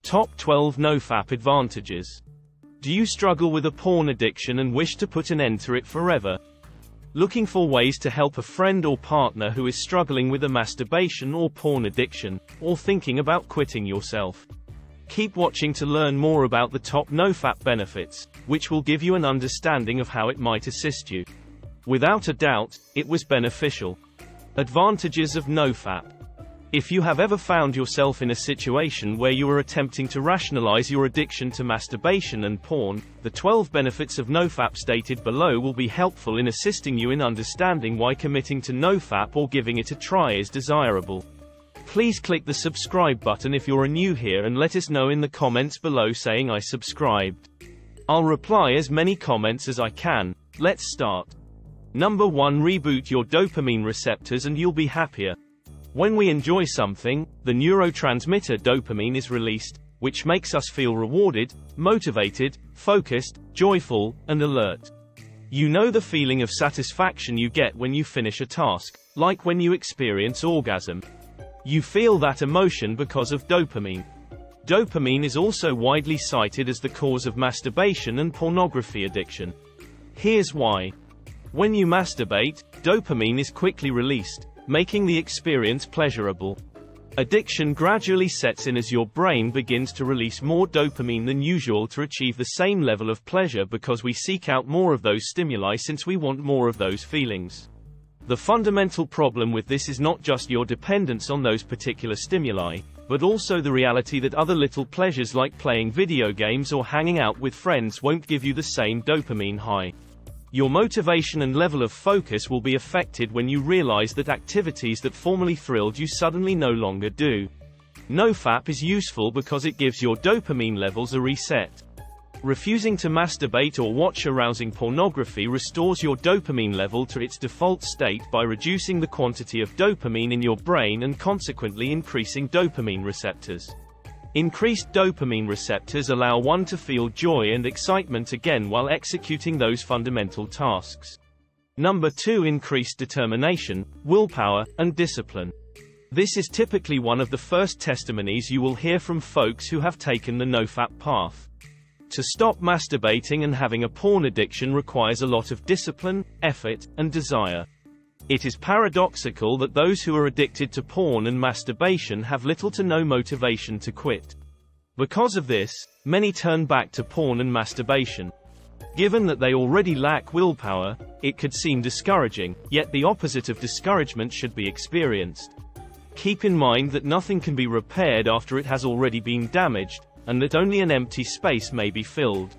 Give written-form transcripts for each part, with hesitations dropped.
Top 12 NoFap Advantages. Do you struggle with a porn addiction and wish to put an end to it forever? Looking for ways to help a friend or partner who is struggling with a masturbation or porn addiction, or thinking about quitting yourself? Keep watching to learn more about the top NoFap benefits, which will give you an understanding of how it might assist you. Without a doubt, it was beneficial. Advantages of NoFap. If you have ever found yourself in a situation where you are attempting to rationalize your addiction to masturbation and porn, the 12 benefits of NoFap stated below will be helpful in assisting you in understanding why committing to NoFap or giving it a try is desirable. Please click the subscribe button if you're new here and let us know in the comments below saying I subscribed. I'll reply as many comments as I can. Let's start. Number 1. Reboot your dopamine receptors and you'll be happier. When we enjoy something, the neurotransmitter dopamine is released, which makes us feel rewarded, motivated, focused, joyful, and alert. You know the feeling of satisfaction you get when you finish a task, like when you experience orgasm. You feel that emotion because of dopamine. Dopamine is also widely cited as the cause of masturbation and pornography addiction. Here's why. When you masturbate, dopamine is quickly released, making the experience pleasurable. Addiction gradually sets in as your brain begins to release more dopamine than usual to achieve the same level of pleasure because we seek out more of those stimuli since we want more of those feelings. The fundamental problem with this is not just your dependence on those particular stimuli, but also the reality that other little pleasures like playing video games or hanging out with friends won't give you the same dopamine high. Your motivation and level of focus will be affected when you realize that activities that formerly thrilled you suddenly no longer do. NoFap is useful because it gives your dopamine levels a reset. Refusing to masturbate or watch arousing pornography restores your dopamine level to its default state by reducing the quantity of dopamine in your brain and consequently increasing dopamine receptors. Increased dopamine receptors allow one to feel joy and excitement again while executing those fundamental tasks. Number 2. Increased determination, willpower, and discipline. This is typically one of the first testimonies you will hear from folks who have taken the NoFap path. To stop masturbating and having a porn addiction requires a lot of discipline, effort, and desire. It is paradoxical that those who are addicted to porn and masturbation have little to no motivation to quit. Because of this, many turn back to porn and masturbation. Given that they already lack willpower, it could seem discouraging, yet the opposite of discouragement should be experienced. Keep in mind that nothing can be repaired after it has already been damaged, and that only an empty space may be filled.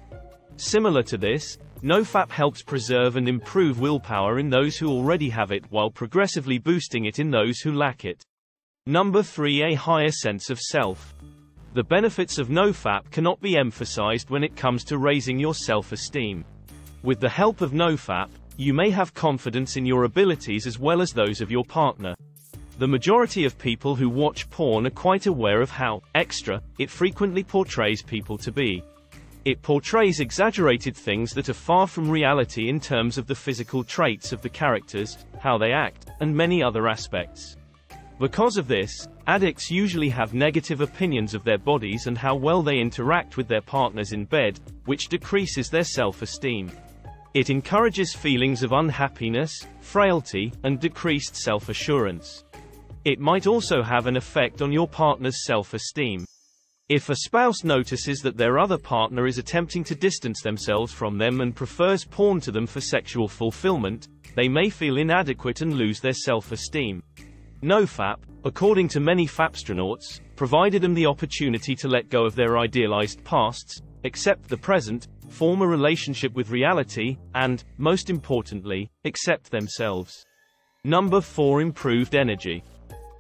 Similar to this, NoFap helps preserve and improve willpower in those who already have it while progressively boosting it in those who lack it. Number 3. A higher sense of self. The benefits of NoFap cannot be emphasized when it comes to raising your self-esteem. With the help of NoFap, you may have confidence in your abilities as well as those of your partner. The majority of people who watch porn are quite aware of how extra it frequently portrays people to be. It portrays exaggerated things that are far from reality in terms of the physical traits of the characters, how they act, and many other aspects. Because of this, addicts usually have negative opinions of their bodies and how well they interact with their partners in bed, which decreases their self-esteem. It encourages feelings of unhappiness, frailty, and decreased self-assurance. It might also have an effect on your partner's self-esteem. If a spouse notices that their other partner is attempting to distance themselves from them and prefers porn to them for sexual fulfillment, they may feel inadequate and lose their self-esteem. NoFap, according to many Fapstronauts, provided them the opportunity to let go of their idealized pasts, accept the present, form a relationship with reality, and, most importantly, accept themselves. Number 4. Improved energy.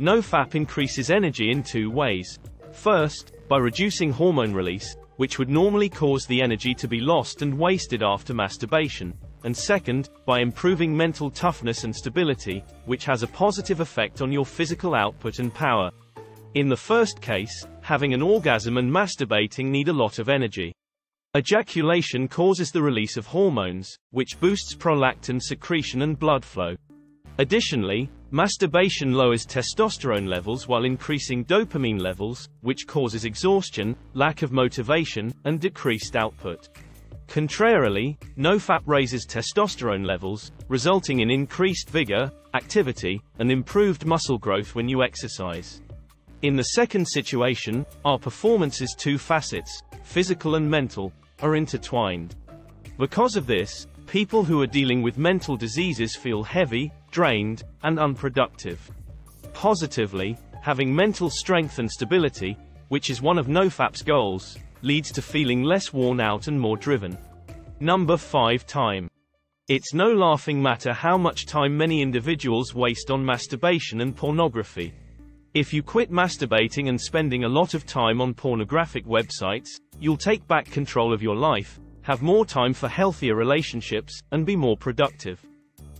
NoFap increases energy in 2 ways. First, by reducing hormone release, which would normally cause the energy to be lost and wasted after masturbation, and second, by improving mental toughness and stability, which has a positive effect on your physical output and power. In the first case, having an orgasm and masturbating need a lot of energy. Ejaculation causes the release of hormones, which boosts prolactin secretion and blood flow. Additionally, Masturbation lowers testosterone levels while increasing dopamine levels, which causes exhaustion, lack of motivation, and decreased output. Contrarily, NoFap raises testosterone levels, resulting in increased vigor, activity, and improved muscle growth when you exercise. In the second situation, our performance's two facets, physical and mental, are intertwined. Because of this, people who are dealing with mental diseases feel heavy, drained, and unproductive. Positively, having mental strength and stability, which is one of NoFap's goals, leads to feeling less worn out and more driven. Number 5. Time. It's no laughing matter how much time many individuals waste on masturbation and pornography. If you quit masturbating and spending a lot of time on pornographic websites, you'll take back control of your life, have more time for healthier relationships, and be more productive.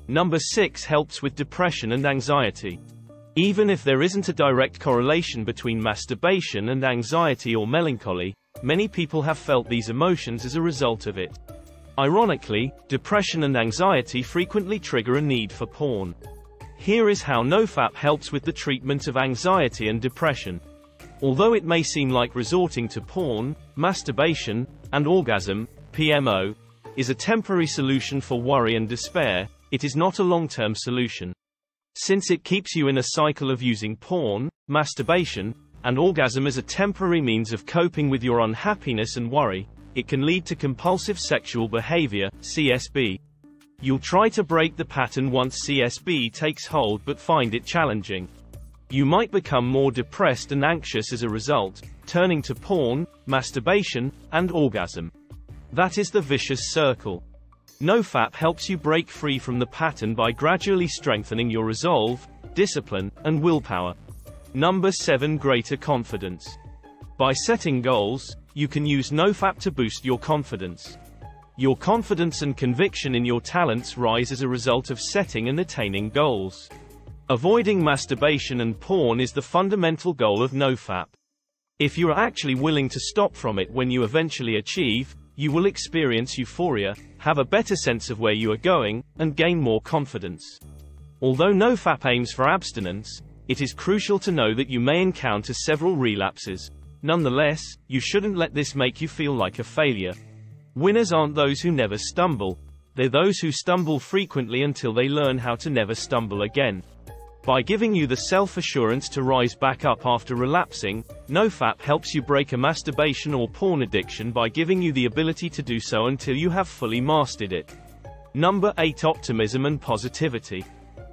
Number 6. Helps with depression and anxiety. Even if there isn't a direct correlation between masturbation and anxiety or melancholy, many people have felt these emotions as a result of it. Ironically, depression and anxiety frequently trigger a need for porn. Here is how NoFap helps with the treatment of anxiety and depression. Although it may seem like resorting to porn, masturbation, and orgasm, PMO, is a temporary solution for worry and despair, it is not a long-term solution. Since it keeps you in a cycle of using porn, masturbation, and orgasm as a temporary means of coping with your unhappiness and worry, it can lead to compulsive sexual behavior, CSB. You'll try to break the pattern once CSB takes hold but find it challenging. You might become more depressed and anxious as a result, turning to porn, masturbation, and orgasm. That is the vicious circle. NoFap helps you break free from the pattern by gradually strengthening your resolve, discipline, and willpower. Number 7. Greater confidence. By setting goals, you can use NoFap to boost your confidence. Your confidence and conviction in your talents rise as a result of setting and attaining goals. Avoiding masturbation and porn is the fundamental goal of NoFap. If you are actually willing to stop from it when you eventually achieve, you will experience euphoria, have a better sense of where you are going, and gain more confidence. Although NoFap aims for abstinence, it is crucial to know that you may encounter several relapses. Nonetheless, you shouldn't let this make you feel like a failure. Winners aren't those who never stumble. They're those who stumble frequently until they learn how to never stumble again. By giving you the self-assurance to rise back up after relapsing, NoFap helps you break a masturbation or porn addiction by giving you the ability to do so until you have fully mastered it. Number 8. Optimism and positivity.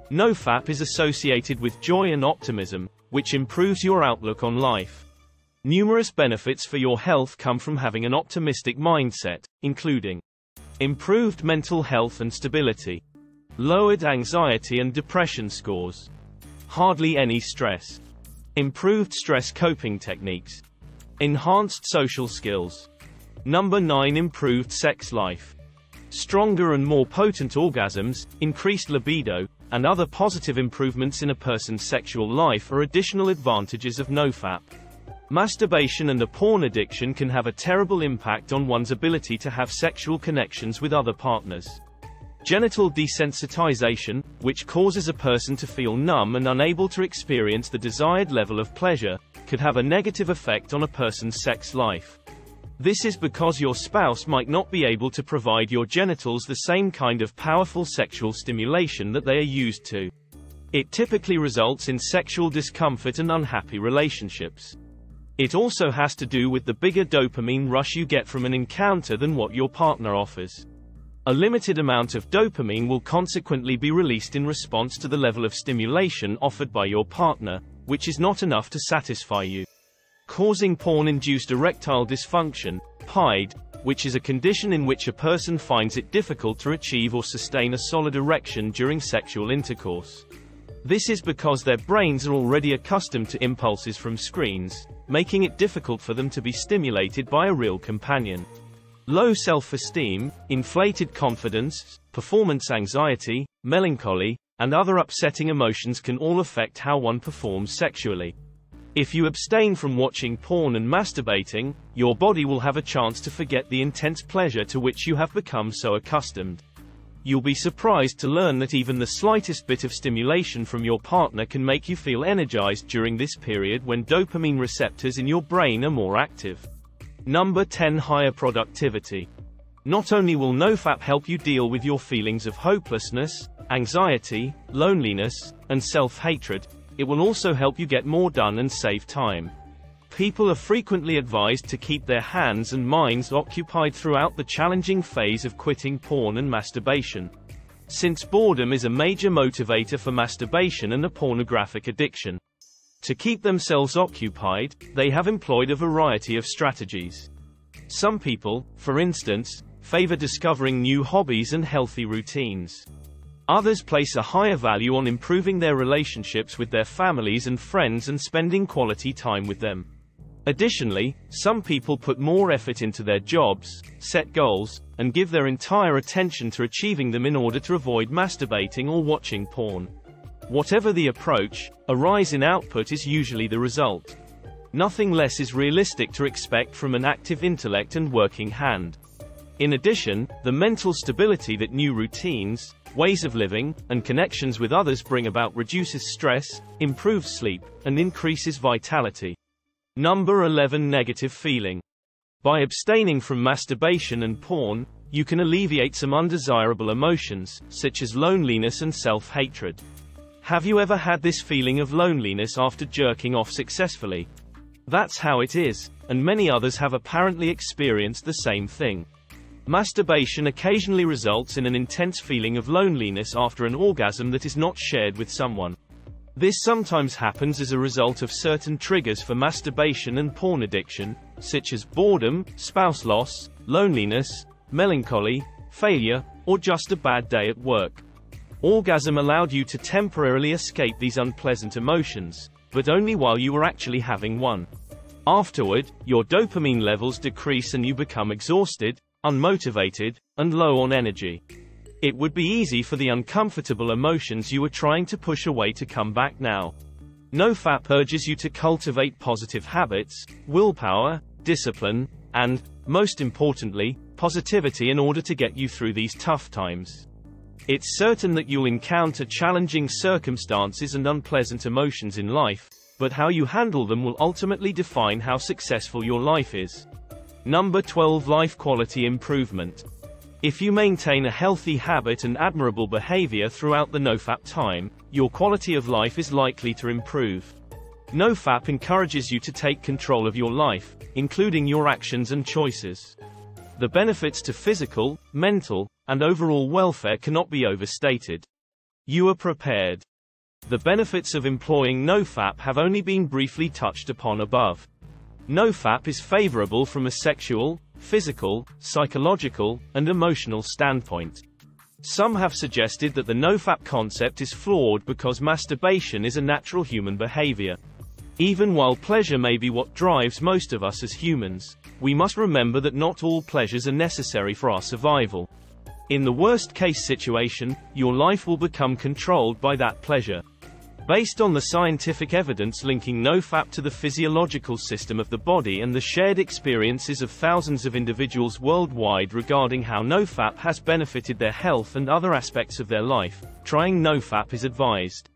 NoFap is associated with joy and optimism, which improves your outlook on life. Numerous benefits for your health come from having an optimistic mindset, including improved mental health and stability, lowered anxiety and depression scores, hardly any stress, improved stress coping techniques, enhanced social skills. Number 9. Improved sex life. Stronger and more potent orgasms, increased libido, and other positive improvements in a person's sexual life are additional advantages of NoFap. Masturbation and a porn addiction can have a terrible impact on one's ability to have sexual connections with other partners. Genital desensitization, which causes a person to feel numb and unable to experience the desired level of pleasure, could have a negative effect on a person's sex life. This is because your spouse might not be able to provide your genitals the same kind of powerful sexual stimulation that they are used to. It typically results in sexual discomfort and unhappy relationships. It also has to do with the bigger dopamine rush you get from an encounter than what your partner offers. A limited amount of dopamine will consequently be released in response to the level of stimulation offered by your partner, which is not enough to satisfy you, causing porn-induced erectile dysfunction, PID, which is a condition in which a person finds it difficult to achieve or sustain a solid erection during sexual intercourse. This is because their brains are already accustomed to impulses from screens, making it difficult for them to be stimulated by a real companion. Low self-esteem, inflated confidence, performance anxiety, melancholy, and other upsetting emotions can all affect how one performs sexually. If you abstain from watching porn and masturbating, your body will have a chance to forget the intense pleasure to which you have become so accustomed. You'll be surprised to learn that even the slightest bit of stimulation from your partner can make you feel energized during this period when dopamine receptors in your brain are more active. Number 10. Higher productivity. Not only will NoFap help you deal with your feelings of hopelessness, anxiety, loneliness, and self-hatred, it will also help you get more done and save time. People are frequently advised to keep their hands and minds occupied throughout the challenging phase of quitting porn and masturbation. Since boredom is a major motivator for masturbation and a pornographic addiction. To keep themselves occupied, they have employed a variety of strategies. Some people, for instance, favor discovering new hobbies and healthy routines. Others place a higher value on improving their relationships with their families and friends and spending quality time with them. Additionally, some people put more effort into their jobs, set goals, and give their entire attention to achieving them in order to avoid masturbating or watching porn. Whatever the approach, a rise in output is usually the result. Nothing less is realistic to expect from an active intellect and working hand. In addition, the mental stability that new routines, ways of living, and connections with others bring about reduces stress, improves sleep, and increases vitality. Number 11. Negative feeling. By abstaining from masturbation and porn, you can alleviate some undesirable emotions, such as loneliness and self-hatred. Have you ever had this feeling of loneliness after jerking off successfully? That's how it is, and many others have apparently experienced the same thing. Masturbation occasionally results in an intense feeling of loneliness after an orgasm that is not shared with someone. This sometimes happens as a result of certain triggers for masturbation and porn addiction, such as boredom, spouse loss, loneliness, melancholy, failure, or just a bad day at work. Orgasm allowed you to temporarily escape these unpleasant emotions, but only while you were actually having one. Afterward, your dopamine levels decrease and you become exhausted, unmotivated, and low on energy. It would be easy for the uncomfortable emotions you were trying to push away to come back now. NoFap urges you to cultivate positive habits, willpower, discipline, and, most importantly, positivity in order to get you through these tough times. It's certain that you'll encounter challenging circumstances and unpleasant emotions in life, but how you handle them will ultimately define how successful your life is. Number 12. Life quality improvement. If you maintain a healthy habit and admirable behavior throughout the NoFap time, your quality of life is likely to improve. NoFap encourages you to take control of your life, including your actions and choices. The benefits to physical, mental, and overall welfare cannot be overstated. You are prepared. The benefits of employing NoFap have only been briefly touched upon above. NoFap is favorable from a sexual, physical, psychological, and emotional standpoint. Some have suggested that the NoFap concept is flawed because masturbation is a natural human behavior. Even while pleasure may be what drives most of us as humans, we must remember that not all pleasures are necessary for our survival. In the worst-case situation, your life will become controlled by that pleasure. Based on the scientific evidence linking NoFap to the physiological system of the body and the shared experiences of thousands of individuals worldwide regarding how NoFap has benefited their health and other aspects of their life, trying NoFap is advised.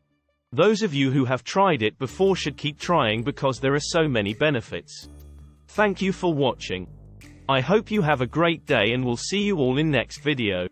Those of you who have tried it before should keep trying because there are so many benefits. Thank you for watching. I hope you have a great day and we'll see you all in next video.